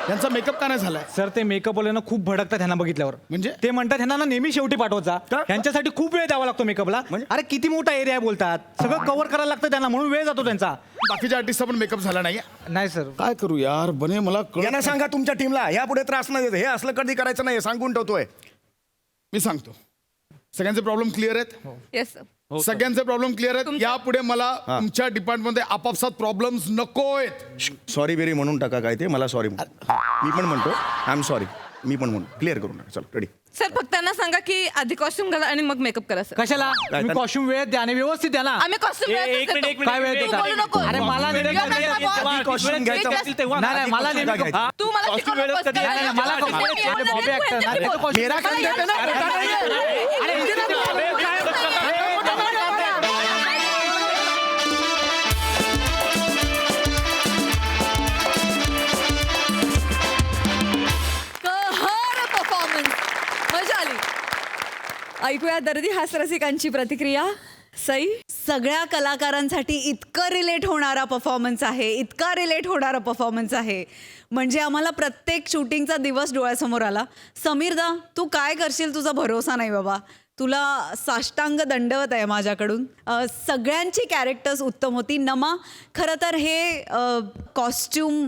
यांचा मेकअप का नाही झालाय सर ते मेकअप वाल्यांना खूप भडकतात ह्यांना बघितल्यावर म्हणजे? ते म्हणतात ह्यांना ना नेहमी शेवटी पाठवता का? यांच्यासाठी खूप वेळ द्यावा लागतो मेकअपला म्हणजे? अरे किती मोठा एरिया आहे बोलतात सगळं कव्हर करायला लागतं त्यांना म्हणून वेळ जातो त्यांचा बाकीच्या आर्टिस्टचा पण मेकअप झाला नाही नाही सर काय करू यार बने मला यांना सांगा तुमच्या टीमला यापुढे त्रास नाही देत. हे असलं कधी करायचं नाही सांगून ठेवतोय. मी सांगतो सगळ्यांचे प्रॉब्लेम क्लिअर आहेत येस सगळ्यांचे प्रॉब्लेम क्लिअर आहेत यापुढे मला तुमच्या डिपार्टमेंटमध्ये आपापसात प्रॉब्लेम्स नकोयत सॉरी बेरी म्हणून टाका काय ते मला सॉरी मी पण म्हणतो आय एम सॉरी मी पण म्हणतो क्लिअर करून टाका. चल रेडी. सर फक्त त्यांना सांगा की आधी कॉस्ट्युम घाला आणि मग मेकअप करा सर. कशाला काय? कॉस्ट्युम वेळेत द्या आणि व्यवस्थित द्या ना आम्ही कॉस्ट्युम एक मिनिट काय वेळ देता? बोलू नको. अरे मला नेहमी costume घ्यायचं असेल तेव्हा नाही नाही मला नेहमी घ्यायचं. तू मला Costume शिकवू वेळेत नकोस कधी- काय? नाही, नाही, मला मला costume- शिकवू अरे, नकोस. बॉबी actor. अरे, अरे, costume- मेरा काम देते ना. अरे, कहर परफॉर्मन्स मजा आली. ऐकूया दर्दी हास्यरसिकांची प्रतिक्रिया. सई सगळ्या कलाकारांसाठी इतकं रिलेट होणारा परफॉर्मन्स आहे इतका रिलेट होणारा परफॉर्मन्स आहे म्हणजे आम्हाला प्रत्येक शूटिंगचा दिवस डोळ्यासमोर आला. समीरदा तू काय करशील तुझा भरोसा नाही बाबा तुला साष्टांग दंडवत आहे माझ्याकडून. सगळ्यांची कॅरेक्टर्स उत्तम होती. नमा खरं तर हे कॉस्ट्यूम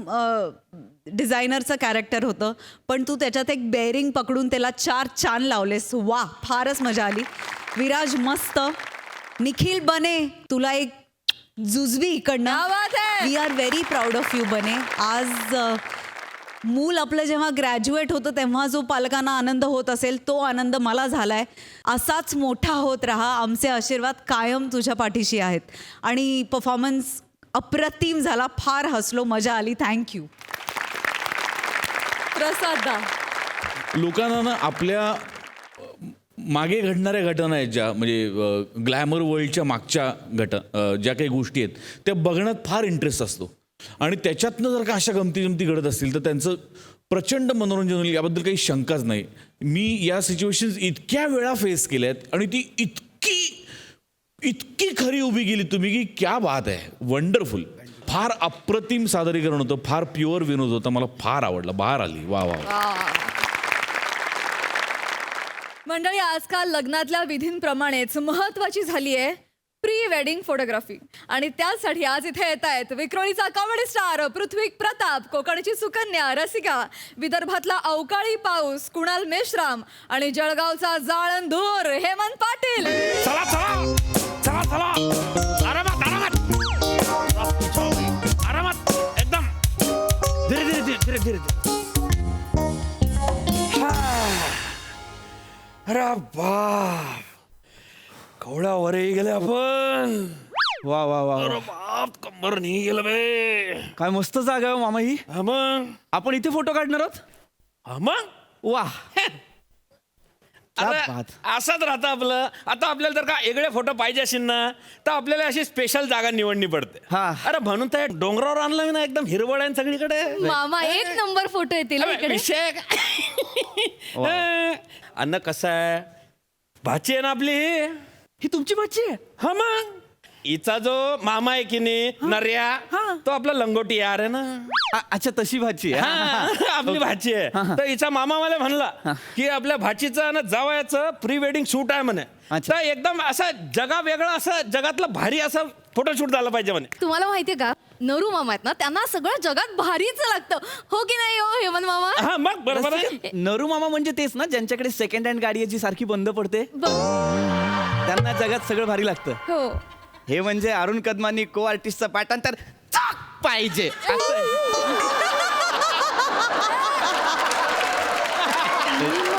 डिझायनरचं कॅरेक्टर होतं पण तू त्याच्यात एक बेअरिंग पकडून त्याला 4 चान लावलेस. वा फारच मजा आली. विराज मस्त. निखिल बने तुला एक जुजवी क्या इकडनं. बात है. We are very proud of you बने. आज मूल आपलं जेव्हा ग्रॅज्युएट होतं तेव्हा जो पालकांना आनंद होत असेल तो आनंद मला झालाय. असाच मोठा होत राहा. आमचे आशीर्वाद कायम तुझ्या पाठीशी आहेत. आणि परफॉर्मन्स अप्रतिम झाला. फार हसलो मजा आली. थँक्यू. प्रसादा लोकांना ना आपल्या मागे घडणाऱ्या घटना आहेत ज्या म्हणजे ग्लॅमर वर्ल्डच्या मागच्या ज्या काही गोष्टी आहेत त्या बघण्यात फार इंटरेस्ट असतो आणि त्याच्यातनं जर का अशा गमती घडत असतील तर त्यांचं प्रचंड मनोरंजन होईल याबद्दल काही शंकाच नाही. मी या सिच्युएशन्स इतक्या वेळा फेस केल्या आहेत आणि ती इतकी खरी उभी गेली तुम्ही की क्या बात आहे. वंडरफुल. फार अप्रतिम सादरीकरण होतं. फार प्युअर विनोद होता. मला फार आवडलं. बहार आली. वा वा वा. मंडळी आजकाल लग्नातल्या विधींप्रमाणेच महत्वाची झाली आहे प्री वेडिंग फोटोग्राफी आणि त्यासाठी आज इथे येत आहेत विक्रोळीचा कॉमेडी स्टार पृथ्वी प्रताप, कोकणची सुकन्या रसिका, विदर्भातला अवकाळी पाऊस कुणाल मेश्राम आणि जळगावचा जाळंधूर हेमंत पाटील. चला चला चला चला आरामात आरामात आरामात एकदम धीरे धीरे धीरे धीरे धीरे अरे बाप कवड्यावरही गेले आपण. वा वा वा अरे बाप कंबर नाही गेलं बे. काय मस्त जागा आहे मामा ही. हा मग आपण इथे फोटो काढणार आहोत. हा मग वा अरे, बात. असंच राहतं आपलं. आता आपल्याला जर का वेगळे फोटो पाहिजे असेल ना तर आपल्याला अशी स्पेशल जागा निवडणी पडते. हा. अरे म्हणून तर डोंगरावर आणलं मी ना एकदम हिरवळ आहे सगळीकडे. मामा एक नंबर फोटो येतील अरे, इकडे. विषय अन्न कसं आहे भाची आहे ना आपली ही. ही तुमची भाची आहे? हा मग हिचा जो मामा आहे की नाही नर्या तो आपला लंगोटी यार आहे ना. अच्छा तशी भाची आहे. हा, आपली भाची आहे. तर हिचा मामा मला म्हणला की आपल्या भाचीचं ना जावयाचं प्री वेडिंग शूट आहे म्हणे. अच्छा. तर एकदम असं जगा वेगळं असं जगातलं भारी असं फोटोशूट झालं पाहिजे म्हणे. तुम्हाला माहितीये का नरू मामा आहेत ना त्यांना सगळं जगात भारीच लागतं हो की नाही हो हेमंत मामा. हा मग बरोबर आहे. नरू मामा म्हणजे तेच ना ज्यांच्याकडे सेकंड हँड गाडी आहे जी सारखी बंद पडते. त्यांना जगात सगळं भारी लागतं. हो हे म्हणजे अरुण कदमांनी को आर्टिस्टचं पाठांतर चाक पाहिजे असं आहे.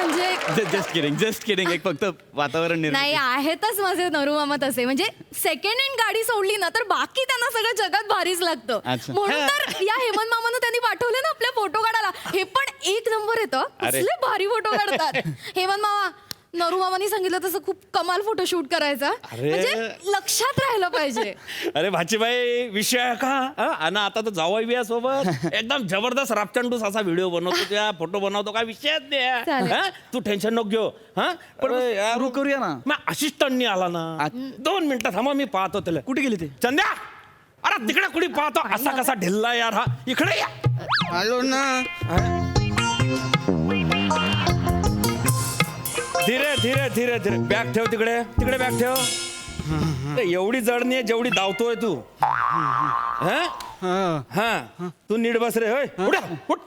म्हणजे जस्ट किडिंग एक फक्त वातावरण नाही आहेतच माझे नरू मामा तसे म्हणजे सेकंड हँड गाडी सोडली ना तर बाकी त्यांना सगळं जगात भारीच लागतं. अच्छा. म्हणून तर या हेमंत मामानं त्यांनी पाठवले ना आपल्या फोटो काढायला हे पण एक नंबर येतं कसले भारी फोटो काढतात. हेमंत मामा नरू मामानी सांगितलं तसं खूप कमाल फोटो शूट करायचा अरे. म्हणजे लक्षात राहिलं पाहिजे. अरे भाचीबाई विषय आहे का हा? आणि आता तर जावई बिया सोबत एकदम जबरदस्त रापचंडूस असा व्हिडिओ बनवतो त्या फोटो बनवतो काय विषयच चालेल. नाही. तू टेन्शन नको घेऊ. हा पण सुरू करूया ना. मग असिस्टंटनी आला ना 2 मिनिटं थांबा मी पाहतो त्याला. कुठे गेले ते? चंद्या अरे तिकडे कुणी पाहतो असा कसा ढिल्ला यार हा इकडे या. आलो ना. धीरे धीरे धीरे धीरे बॅग ठेव तिकडे तिकडे बॅग ठेव. अरे, एवढी जड नाही जेवढी धावतोय तू. हा तू नीट बस रे. होय उठ, उठ.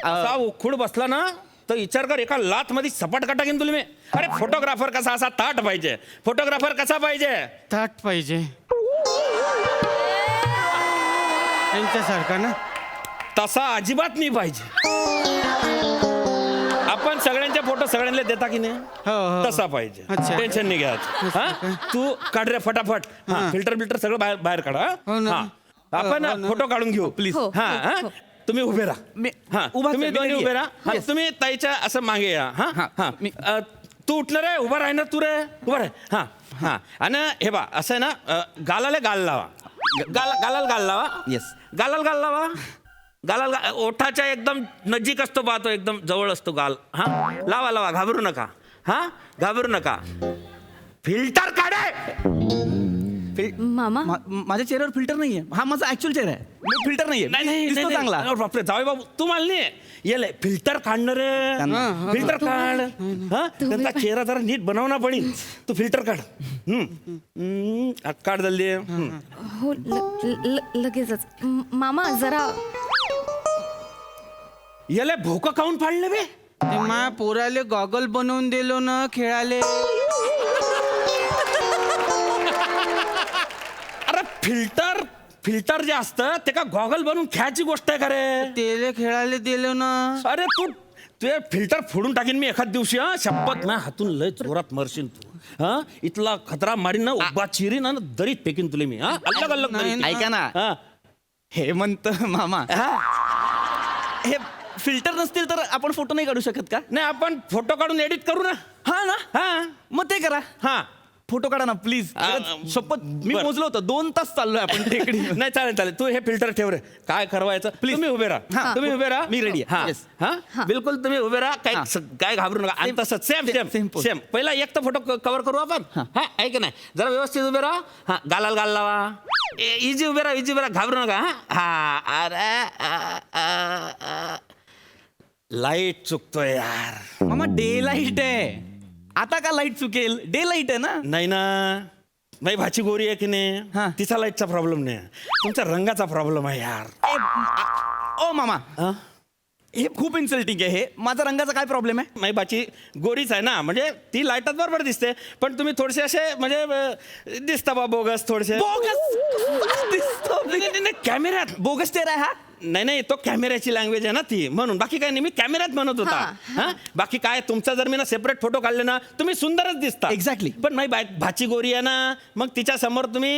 असा उखूड बसला ना तर विचार कर एका लात मध्ये सपाट काटा घेईन तुला मी. अरे फोटोग्राफर कसा असा ताट पाहिजे. फोटोग्राफर कसा पाहिजे ताट पाहिजे त्यांच्यासारखा ना. तसा अजिबात नाही पाहिजे. आपण सगळ्यांचे फोटो सगळ्यांना देता की नाही हो. तसा पाहिजे. अच्छा. टेन्शन नाही घ्यायचं. हा तू काढ रे फटाफट. फिल्टर बिल्टर सगळं बाहेर बाहेर काढा. हो ना. हा आपण फोटो काढून घेऊ प्लीज. हो, हा हो, हा हो. तुम्ही उभे राहा. हा उभा तुम्ही आहे, मी दोन्ही ready उभे आहे. राहा. हा, तुम्ही ताईच्या असं मागे या. हा हा तू उठणार आहे उभा राहणार तू रे उभा राह. हा हा आणि हे बा असं आहे ना गालाला गाल लावा. गालाला गाल लावा. येस. गालाला गाल लावा. गालाला ओठाच्या एकदम नजीक असतो पाहतो एकदम जवळ असतो गाल. हा लावा लावा घाबरू नका. हा घाबरू नका. फिल्टर काढे. मामा माझ्या चेहऱ्यावर फिल्टर नाहीये. हा माझा ऍक्च्युअल चेहरा आहे. मी फिल्टर नाहीये. दिसतो चांगला. बापरे जावे बाबू तू मला नाही येले फिल्टर काढणार रे. फिल्टर काढ. हा त्यांचा चेहरा जरा नीट बनवणार पडेल. तू फिल्टर काढ. काढ जल्दी. हो लगेचच मामा जरा याला भोका काऊन फाडले बे. ते मा पोराले गॉगल बनवून दिलो ना खेळाले. अरे फिल्टर फिल्टर जे असतं ते का गॉगल बनवून खेळायची गोष्ट आहे का रे. तेले खेळाले दिलो ना. अरे तू तुझे फिल्टर फोडून टाकीन मी एखाद दिवशी. हा शपथ ना हातून लय जोरात मरशील तू. हा इथला खतरा मारीन ना उभा चिरीन ना दरीत फेकीन तुला मी. हा अलग अलग दरीत. ऐका ना. हा हेमंत मामा हे फिल्टर नसतील तर आपण फोटो नाही काढू शकत का? नाही आपण फोटो काढून एडिट करू ना. हा ना. हा मग ते करा. हा फोटो काढा ना प्लीज. शपथ मी बरं. मोजलो होतं 2 तास चाललोय आपण टेकडी. नाही चालेल चालेल तू हे फिल्टर ठेव रे. काय ठरवायचं प्लीज तुम्ही उभे राहा. तुम्ही उभे राहा. मी ready आहे. हा Yes. हा बिलकुल तुम्ही उभे राहा. काय घाबरू नका. आणि तसंच same same same pose. Same पहिला एक तर फोटो कव्हर करू आपण. हा ऐक नाही जरा व्यवस्थित उभे राहा. हा गालाल गाल लावा. इजी उभे राहा इजी उभे राहा घाबरू नका. हा अरे लाईट चुकतोय यार. मामा डे लाईट आहे. आता का लाईट चुकेल? डे लाईट आहे ना. नाही ना माझी भाची गोरी आहे की नाही तिचा लाईटचा प्रॉब्लेम नाही तुमच्या रंगाचा प्रॉब्लेम आहे यार. ओ मामा हे खूप इन्सल्टिंग आहे. हे माझा रंगाचा काय प्रॉब्लेम आहे? माझी बाची गोरीच आहे ना म्हणजे ती लाईटात बरोबर दिसते पण तुम्ही थोडेसे असे म्हणजे दिसता बा बोगस थोडेसे. कॅमेऱ्यात बोगस चेहरा आहे हा. नाही नाही तो कॅमेऱ्याची लँग्वेज आहे ना ती म्हणून बाकी काय नाही मी कॅमेऱ्यात म्हणत होता. हा बाकी काय तुमचा जर मी ना सेपरेट फोटो काढले ना तुम्ही सुंदरच दिसता. Exactly. पण माझी भाची गोरी आहे ना मग तिच्या समोर तुम्ही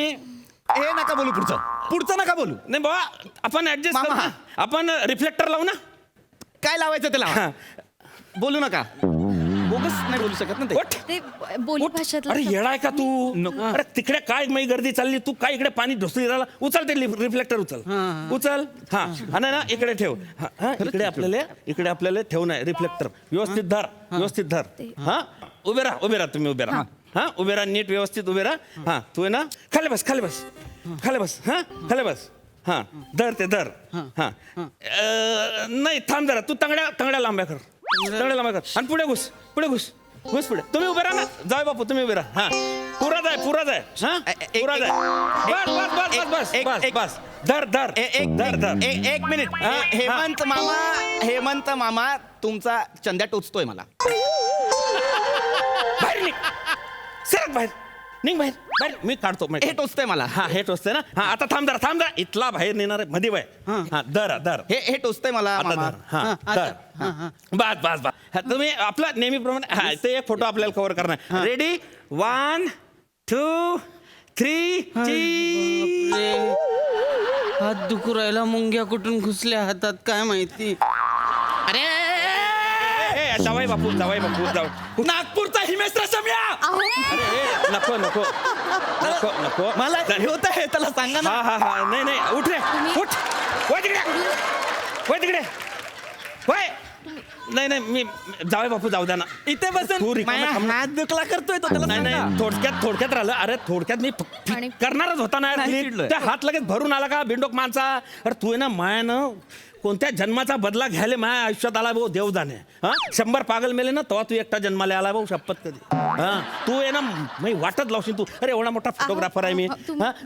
हे नका बोलू. पुढचं नका बोलू. नाही बाबा आपण ऍडजस्ट मामा. करू ना. आपण रिफ्लेक्टर लावू ना. काय लावायचं त्याला? बोलू नका. बोगस नाही बोलू शकत ना ते. उठ. ते बोली भाषेत अरे येडाय का तू. अरे तिकडे काय माझी गर्दी चालली तू काय इकडे पाणी ढोसली राहिला. उचल ते रिफ्लेक्टर उचल उचल. हा आणि ना इकडे ठेव. हा इकडे आपल्याला ठेवू नये रिफ्लेक्टर. व्यवस्थित धर व्यवस्थित धर. हा उभे राहा तुम्ही उभे राहा. हा उभे राहा, नीट व्यवस्थित उभे राहा. हा तू आहे ना, खाली बस खाली बस खाली बस. हा खाली बस. हा धर ते धर. हा नाही थांब जरा, तू तंगड्या लांब्या कर, तंगड्या लांब्या कर आणि पुढे घुस घुस पुढे. तुम्ही उभे राहा ना, जाय बापू तुम्ही उभे राहा. हा पुरा जाय हा पुरा जाय. बस बस बस बस बस धर धर धर. एक मिनिट. हेमंत मामा तुमचा चंद्या टोचतोय मला. बाहेर निघ, सरक बाहेर, निघ बाहेर बाहेर. मी काढतो. हे टोचतोय मला. हा हे टोचतंय ना. हा आता थांब जरा इथला बाहेर नेणार आहे मध्ये बाय. हा धर हे टोचतंय मला आता मामा. धर. हा धर. बस हा, तुम्ही आपला नेहमीप्रमाणे हा ते एक फोटो आपल्याला कव्हर करणार. रेडी 1 2 3 हात दुखू राहिला, मुंग्या कुठून घुसल्या हातात काय माहिती. अरे जावाई बापू नागपूरचा हिमेश रेशमिया. अरे नको नको नको नको मला हे होत आहे, त्याला सांगा ना. हा नाही उठ रे उठ. वय तिकडे वय. नाही मी जावई बापू जाऊ द्या ना. इथे बसून हात दुखला करतोय तो, त्याला नाही सांगा. थोडक्यात राहिलं. अरे थोडक्यात मी करणारच होता ना. त्या हात लगेच भरून आला का बिंडोक माणसा. अरे तू आहे ना मायानं कोणत्या जन्माचा बदला घ्यायला माझ्या आयुष्यात आला भाऊ, देव जाणे. हा 100 पागल मेले ना तेव्हा तू एकटा जन्माला आला भाऊ, शपथ कधी. हा तू आहे ना मी वाटत लावशील तू. अरे एवढा मोठा फोटोग्राफर आहे मी.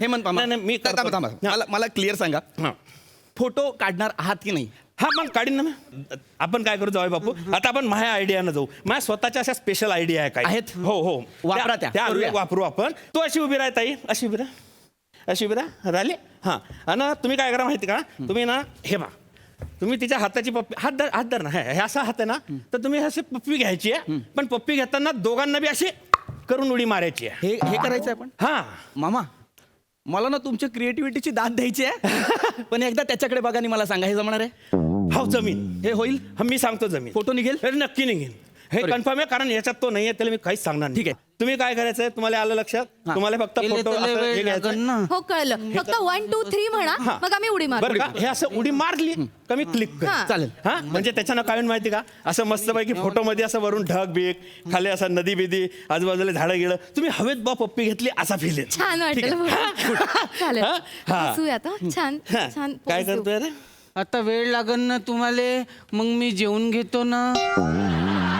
हेमंत मामा नाही मी मला क्लिअर सांगा, फोटो काढणार आहात की नाही? हा मग काढीन ना मी. आपण काय करू जाऊ बापू, आता आपण माझ्या आयडियानं जाऊ. माझ्या स्वतःच्या अशा स्पेशल आयडिया आहे काय आहेत? हो वापरा त्या. वापरू आपण. तू अशी उभी राह ताई, अशी उभी राह राहिले. हा आणि तुम्ही काय करा माहिती का, तुम्ही ना हे बा तुम्ही तिच्या हाताची पप्पी हात धर ना. हे असा हात आहे ना, तर तुम्ही अशी पप्पी घ्यायची आहे. पण पप्पी घेताना दोघांना बी अशी करून उडी मारायची आहे. हे करायचं आपण. हा मामा मला ना तुमच्या क्रिएटिव्हिटीची दाद द्यायची आहे. पण एकदा त्याच्याकडे बघा आणि मला सांगा, हे जमणार आहे? हो जमीन हे होईल. मी सांगतो जमीन. फोटो निघेल? अरे नक्की निघेल. हे कन्फर्म आहे, कारण याच्यात तो नाहीये त्याला मी काहीच सांगणार नाही. ठीक आहे. तुम्ही काय करायचंय, तुम्हाला आलं लक्षात? तुम्हाला फक्त फोटो हे घ्यायचं. हो कळलं. फक्त 1 2 3 म्हणा, मग आम्ही उडी मारू. बरं का, हे असं उडी मारली का मी क्लिक कर. हा. चालेल. हा म्हणजे त्याच्यानं काय होईल माहिती का, असं मस्तपैकी फोटोमध्ये असं वरून ढग बीक, खाली असं नदी बिदी, आजूबाजूला झाडं गिळं, तुम्ही हवेत पप्पी घेतली असा फील येईल. छान वाटेल बघ. चालेल हा. हसूया आता. छान हा. छान काय pose देऊ. करतोय रे? आता वेळ लागन ना तुम्हाला, मग मी जेवून घेतो ना.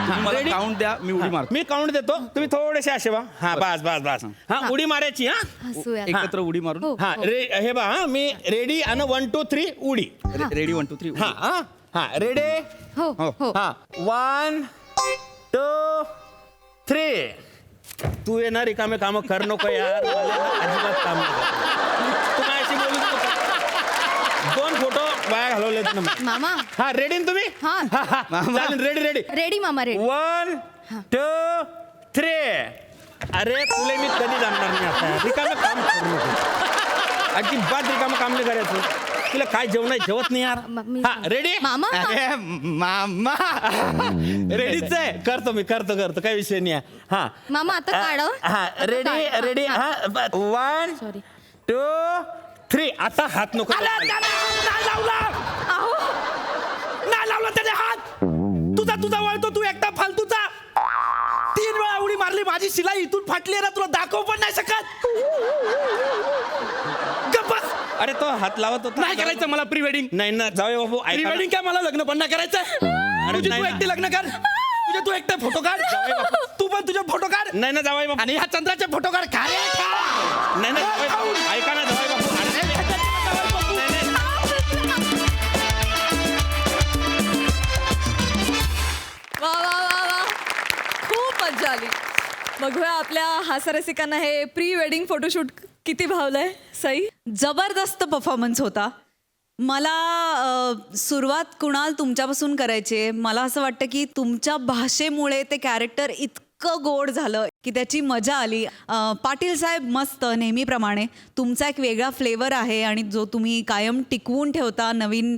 मला काउंट द्या, मी उडी मारतो. मी काउंट देतो, तुम्ही थोडेसे असे बा. हा बस हा उडी मारायची. हा हसूया. एकत्र उडी मारून. हो, हा हो. हे बा. हा मी रेडी आणि 1 2 3 उडी. रेडी 1 2 3. हा रेडी. हो हो हा 1 2 3. तू येणार रिकामे काम कर नको यार, मला ना अजिबात काम नको. तू काय अशी बोलू नको. 2 फोटो वाया घालवलेत ना. मामा. हा रेडी तुम्ही. हा. चालेल रेडी. रेडी मामा रेडी. 1 2 3. अरे तुला मी कधी जाणणार नाही आता. रिकामे काम करू नको, अजिबात रिकामं काम नाही करायचं. तुला काय जेवण आहे, जेवत नाही यार. हा रेडी मामा. अरे मामा रेडीच आहे. करतो काही विषय नाही आहे. हा मामा आता काढव. हा रेडी. हा 1 सॉरी. 2 3. आता हात नको. नाही लावला त्याने हात. तुझा वळतो, तू एकटा फालतूचा. 3 वेळा उडी मारली, माझी शिलाई इथून फाटली ना, तुला दाखवू पण नाही शकत. गप्पस. अरे तो हात लावत होता. नाही करायचं मला प्री वेडिंग. नाही ना जाऊ बाबू. प्री वेडिंग काय, मला लग्न पण नाही करायचं. तुझी तू एकटी लग्न कर, तुझे तू एकटे फोटो काढ. तू पण तुझे फोटो काढ. नाही ना जावाई बापू. आणि ह्या चंद्राचे फोटो काढ. काय नाही जावाई बापू. ऐका ना जावाई बापू. वा वा वा वा, खूप मजा आली. बघूया आपल्या हास्यरसिकांना हे प्री वेडिंग फोटोशूट किती भावलंय. सई जबरदस्त परफॉर्मन्स होता. मला सुरुवात कुणाल तुमच्यापासून करायची आहे. मला असं वाटतं की तुमच्या भाषेमुळे ते कॅरेक्टर इतकं गोड झालं की त्याची मजा आली. पाटील साहेब मस्त नेहमीप्रमाणे. तुमचा एक वेगळा फ्लेवर आहे आणि जो तुम्ही कायम टिकवून ठेवता. नवीन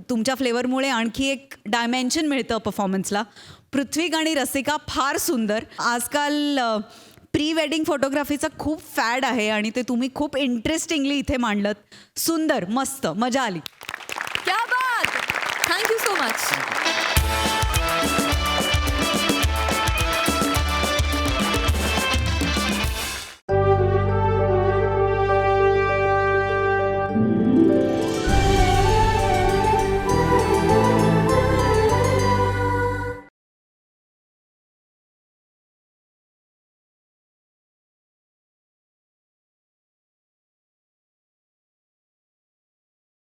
तुमच्या फ्लेवरमुळे आणखी एक डायमेन्शन मिळतं परफॉर्मन्सला. पृथ्वीक आणि रसिका फार सुंदर. आजकाल प्री वेडिंग फोटोग्राफीचा खूप फॅड आहे आणि ते तुम्ही खूप इंटरेस्टिंगली इथे मांडलत. सुंदर, मस्त, मजा आली. क्या बात. Thank you so much.